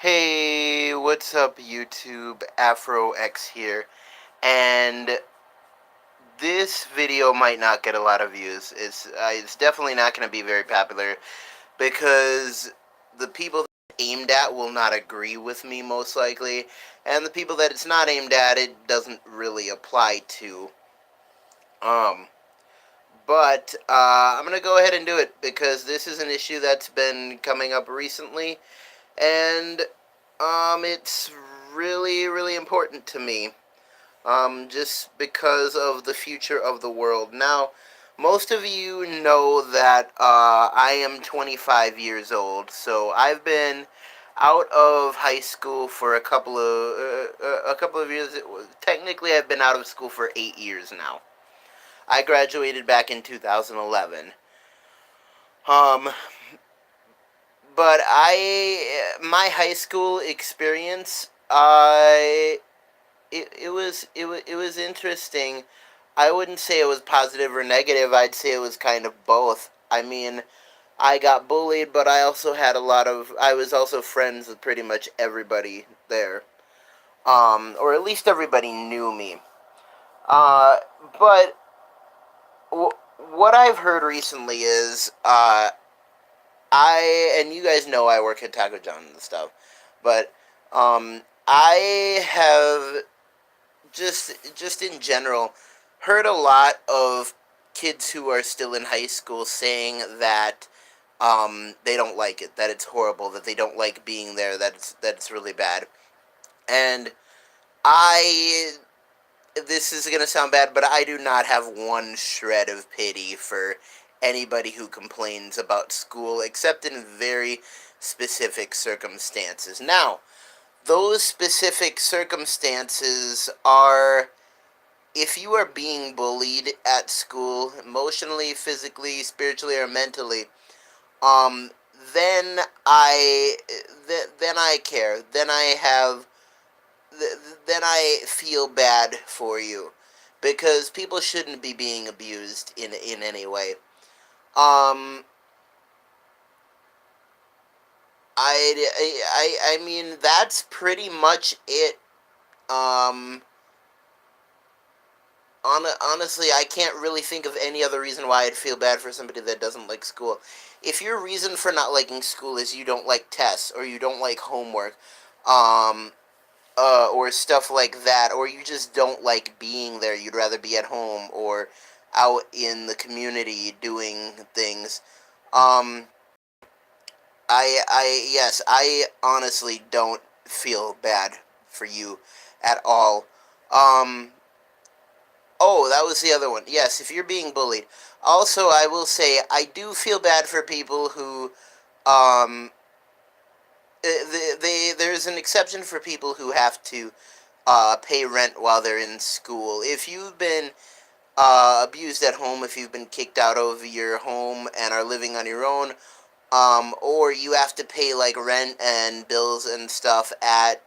Hey, what's up YouTube? Afro X here. And this video might not get a lot of views. It's definitely not going to be very popular because the people that it's aimed at will not agree with me most likely, and the people that it's not aimed at, it doesn't really apply to. Um, but I'm going to go ahead and do it because this is an issue that's been coming up recently, and it's really, really important to me. Just because of the future of the world. Now, most of you know that I am 25 years old, so I've been out of high school for a couple of years. Technically, I've been out of school for 8 years now. I graduated back in 2011. Um, but my high school experience, it was interesting. I wouldn't say it was positive or negative. I'd say it was kind of both. I mean, I got bullied, but I was also friends with pretty much everybody there. Or at least everybody knew me. Uh, but what I've heard recently is, and you guys know I work at Taco John and stuff, but, I have just in general heard a lot of kids who are still in high school saying that they don't like it, that it's horrible, that they don't like being there, that it's really bad. And I this is going to sound bad, but I do not have one shred of pity for anybody who complains about school except in very specific circumstances. Now, those specific circumstances are if you are being bullied at school, emotionally, physically, spiritually, or mentally, um, then then I care. Then I feel bad for you, because people shouldn't be being abused in any way. Um, I mean that's pretty much it. Um, honestly, I can't really think of any other reason why I'd feel bad for somebody that doesn't like school. If your reason for not liking school is you don't like tests or you don't like homework, um, or stuff like that, or you just don't like being there, you'd rather be at home or out in the community doing things. Um, yes, I honestly don't feel bad for you at all. Um, Oh, that was the other one. Yes, if you're being bullied. Also, I will say I do feel bad for people who, um, there's an exception for people who have to pay rent while they're in school. If you've been abused at home, if you've been kicked out of your home and are living on your own, or you have to pay like rent and bills and stuff at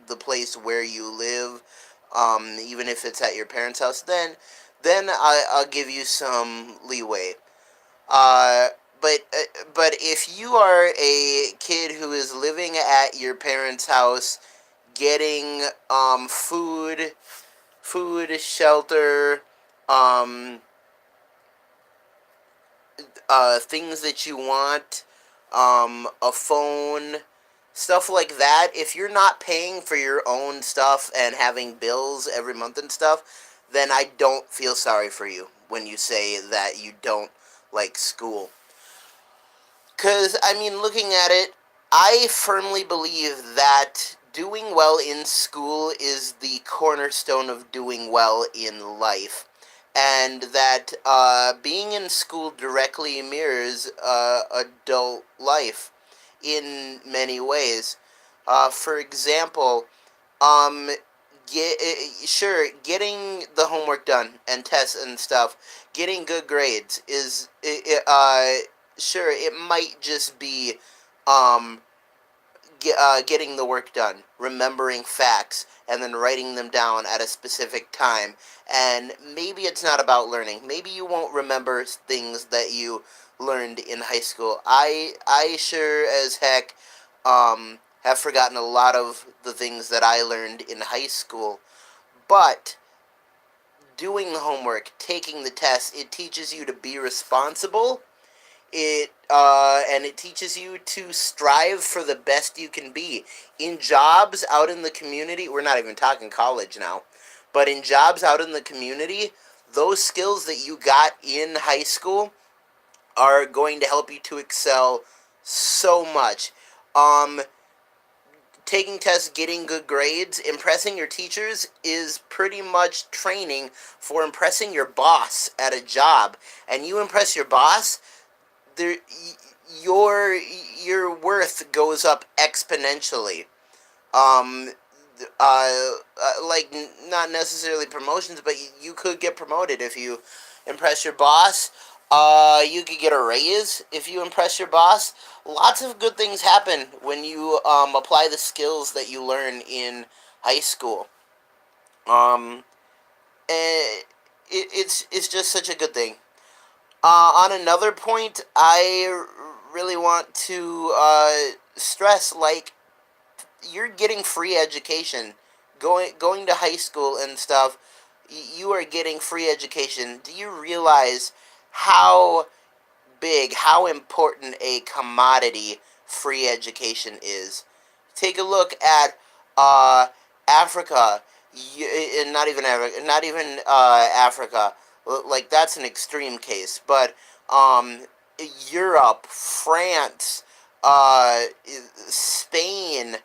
the place where you live, even if it's at your parents' house, then I'll give you some leeway. Uh, but if you are a kid who is living at your parents' house, getting food, shelter, um, things that you want, a phone, stuff like that. If you're not paying for your own stuff and having bills every month and stuff, then I don't feel sorry for you when you say that you don't like school. Because, I mean, looking at it, I firmly believe that doing well in school is the cornerstone of doing well in life. And that being in school directly mirrors adult life in many ways. For example, um, getting the homework done and tests and stuff, getting good grades is sure, it might just be um, getting the work done, remembering facts, and then writing them down at a specific time. And maybe it's not about learning. Maybe you won't remember things that you learned in high school. I sure as heck have forgotten a lot of the things that I learned in high school. But doing the homework, taking the test, it teaches you to be responsible. It teaches you to strive for the best you can be in jobs out in the community. We're not even talking college now, but in jobs out in the community, those skills that you got in high school are going to help you to excel so much. Um, Taking tests, getting good grades, impressing your teachers is pretty much training for impressing your boss at a job. And you impress your boss, there, your worth goes up exponentially. Um, like not necessarily promotions, but you could get promoted if you impress your boss. You could get a raise if you impress your boss. Lots of good things happen when you apply the skills that you learn in high school. Um, it's just such a good thing. On another point, I really want to stress, like, you're getting free education, going to high school and stuff. You are getting free education. Do you realize how big, how important a commodity free education is? Take a look at Africa, not even Africa, not even Africa. Like, that's an extreme case, but Europe, France, uh, Spain,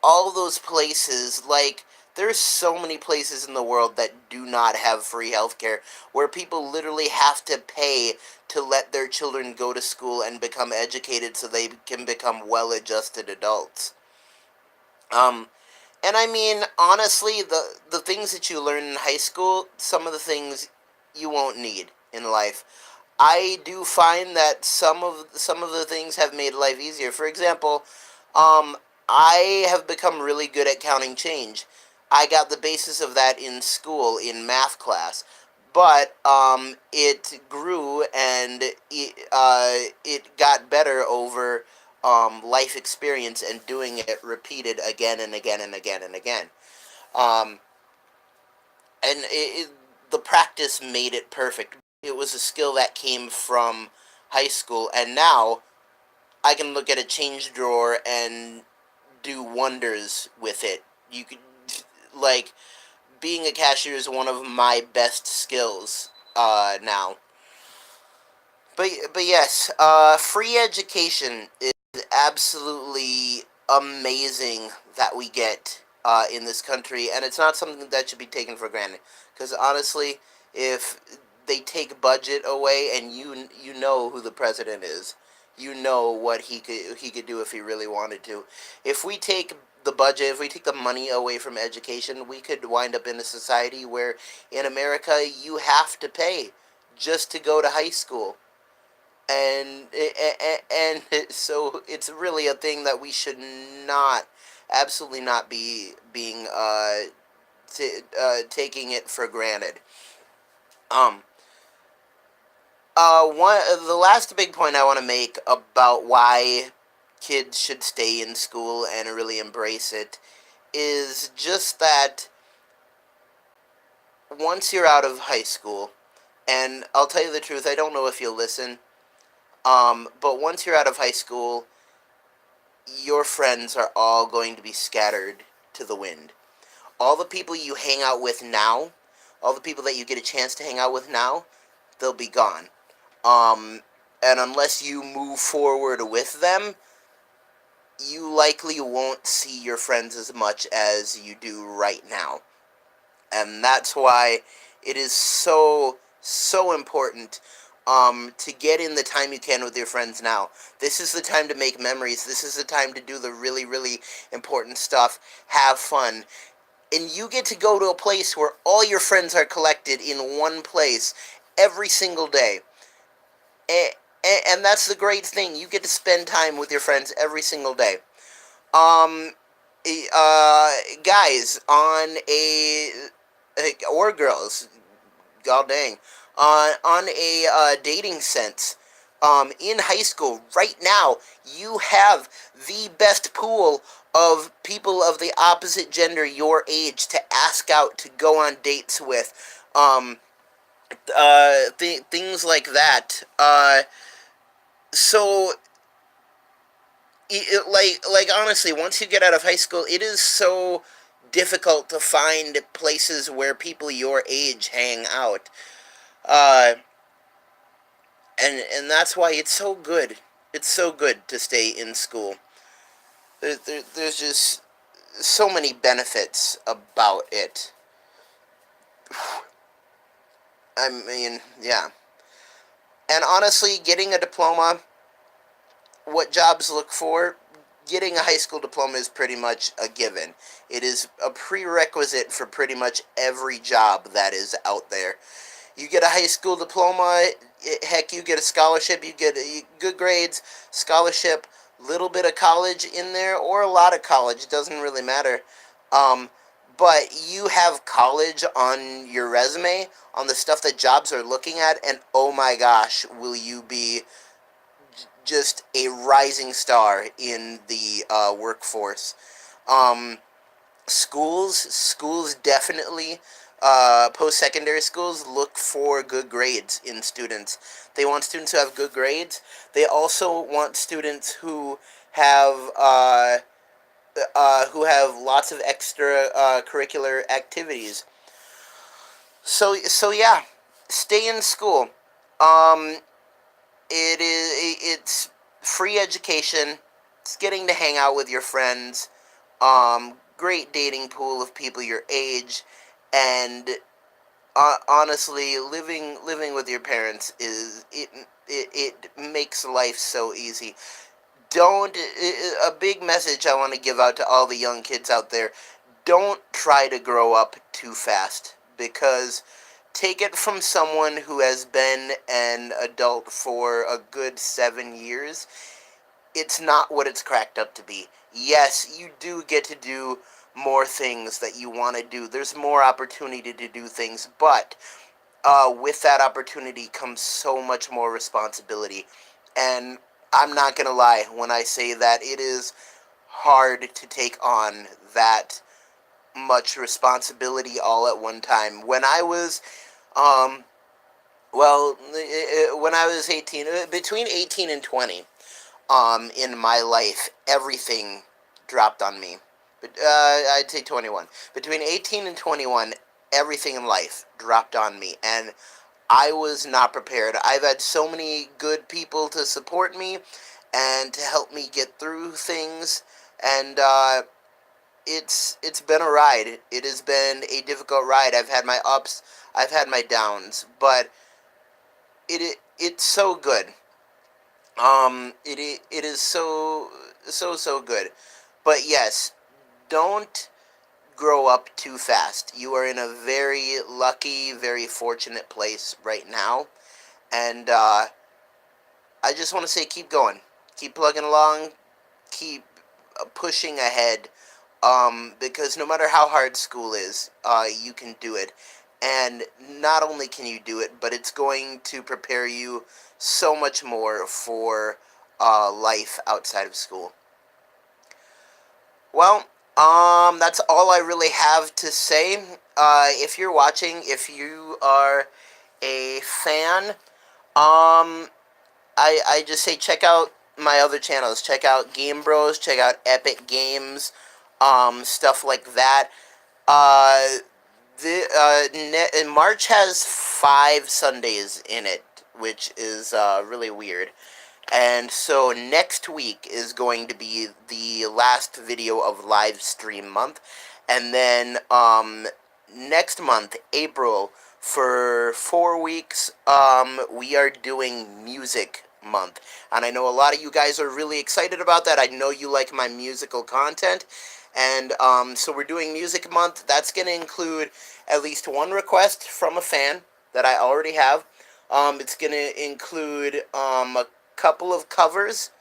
all those places, like, there's so many places in the world that do not have free healthcare, where people literally have to pay to let their children go to school and become educated so they can become well-adjusted adults. Um, and I mean, honestly, the things that you learn in high school, some of the things you won't need in life. I do find that some of the things have made life easier. For example, um, I have become really good at counting change. I got the basis of that in school in math class, but it grew and it got better over life experience and doing it repeated again and again and again and again. Um, and the practice made it perfect. It was a skill that came from high school, and now I can look at a change drawer and do wonders with it. You could, like, being a cashier is one of my best skills now. But yes, free education is absolutely amazing that we get in this country, and it's not something that should be taken for granted. Because honestly, if they take budget away, and you know who the president is, you know what he could do if he really wanted to. If we take the budget, if we take the money away from education, we could wind up in a society where in America you have to pay just to go to high school, and so it's really a thing that we should not, absolutely not be being taking it for granted. Um, the last big point I want to make about why kids should stay in school and really embrace it is just that once you're out of high school, and I'll tell you the truth, I don't know if you'll listen. But once you're out of high school, your friends are all going to be scattered to the wind. All the people you hang out with now, all the people that you get a chance to hang out with now, they'll be gone. Um, and unless you move forward with them, you likely won't see your friends as much as you do right now. And that's why it is so, so important to get in the time you can with your friends now. This is the time to make memories. This is the time to do the really, really important stuff. Have fun. And you get to go to a place where all your friends are collected in one place every single day. And, and that's the great thing. You get to spend time with your friends every single day. Um, Guys, or girls, god dang, on a dating sense, in high school right now, you have the best pool of people of the opposite gender, your age, to ask out, to go on dates with, things like that. So, like honestly, once you get out of high school, it is so difficult to find places where people your age hang out. Uh, and that's why it's so good. It's so good to stay in school. There's just so many benefits about it. I mean, yeah. And honestly, getting a diploma, what jobs look for, getting a high school diploma is pretty much a given. It is a prerequisite for pretty much every job that is out there. You get a high school diploma, heck, you get a scholarship, you get good grades, scholarship, little bit of college in there, or a lot of college, it doesn't really matter. Um, but you have college on your resume, on the stuff that jobs are looking at, and oh my gosh, will you be just a rising star in the workforce. Um, schools definitely, post-secondary schools look for good grades in students. They want students who have good grades. They also want students have who have lots of extra curricular activities. So yeah, stay in school. Um, it's free education. It's getting to hang out with your friends. Great dating pool of people your age, and honestly, living with your parents it makes life so easy. Don't A big message I want to give out to all the young kids out there: don't try to grow up too fast, because take it from someone who has been an adult for a good 7 years. It's not what it's cracked up to be. Yes, you do get to do more things that you want to do. There's more opportunity to do things, but with that opportunity comes so much more responsibility. And I'm not going to lie when I say that it is hard to take on that much responsibility all at one time. Um, when I was 18, between 18 and 20, in my life, everything dropped on me. But I'd say 21. Between 18 and 21, everything in life dropped on me, and I was not prepared. I've had so many good people to support me and to help me get through things, and it's been a ride. It has been a difficult ride. I've had my ups, I've had my downs, but it's so good. It is so good. But yes, don't grow up too fast. You are in a very lucky, very fortunate place right now, and I just want to say, keep going, keep plugging along, keep pushing ahead. Because no matter how hard school is, you can do it. And not only can you do it, but it's going to prepare you so much more for life outside of school. Well, that's all I really have to say. If you're watching, if you are a fan, I just say check out my other channels. Check out Game Bros. Check out Epic Games. Stuff like that. Uh, March has 5 Sundays in it, which is really weird. And so next week is going to be the last video of live stream month, and then next month, April, for 4 weeks, we are doing music month. And I know a lot of you guys are really excited about that. I know you like my musical content. And so we're doing music month. That's going to include at least one request from a fan that I already have. It's going to include a couple of covers.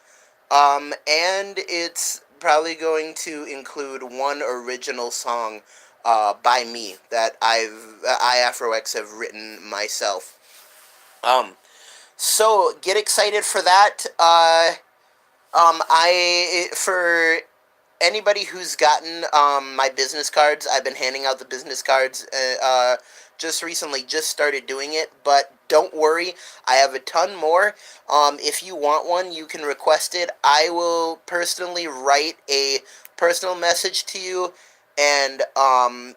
And it's probably going to include one original song by me that I AfroX have written myself. So get excited for that. I for anybody who's gotten my business cards, I've been handing out the business cards just recently, just started doing it, but don't worry, I have a ton more. If you want one, you can request it. I will personally write a personal message to you, and I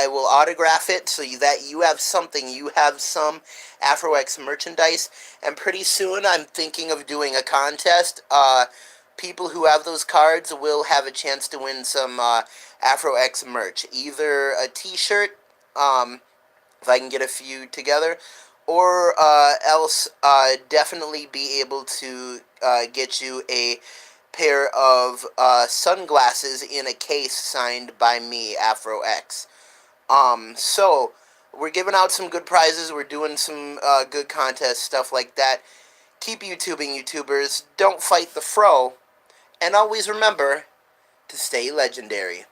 will autograph it so that you have something. You have some AfroX merchandise, and pretty soon I'm thinking of doing a contest. People who have those cards will have a chance to win some AfroX merch. Either a t-shirt, if I can get a few together, or else definitely be able to get you a pair of sunglasses in a case signed by me, AfroX. So, we're giving out some good prizes. We're doing some good contests, stuff like that. Keep YouTubing, YouTubers. Don't fight the fro. And always remember to stay legendary.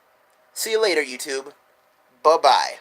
See you later, YouTube. Bye-bye.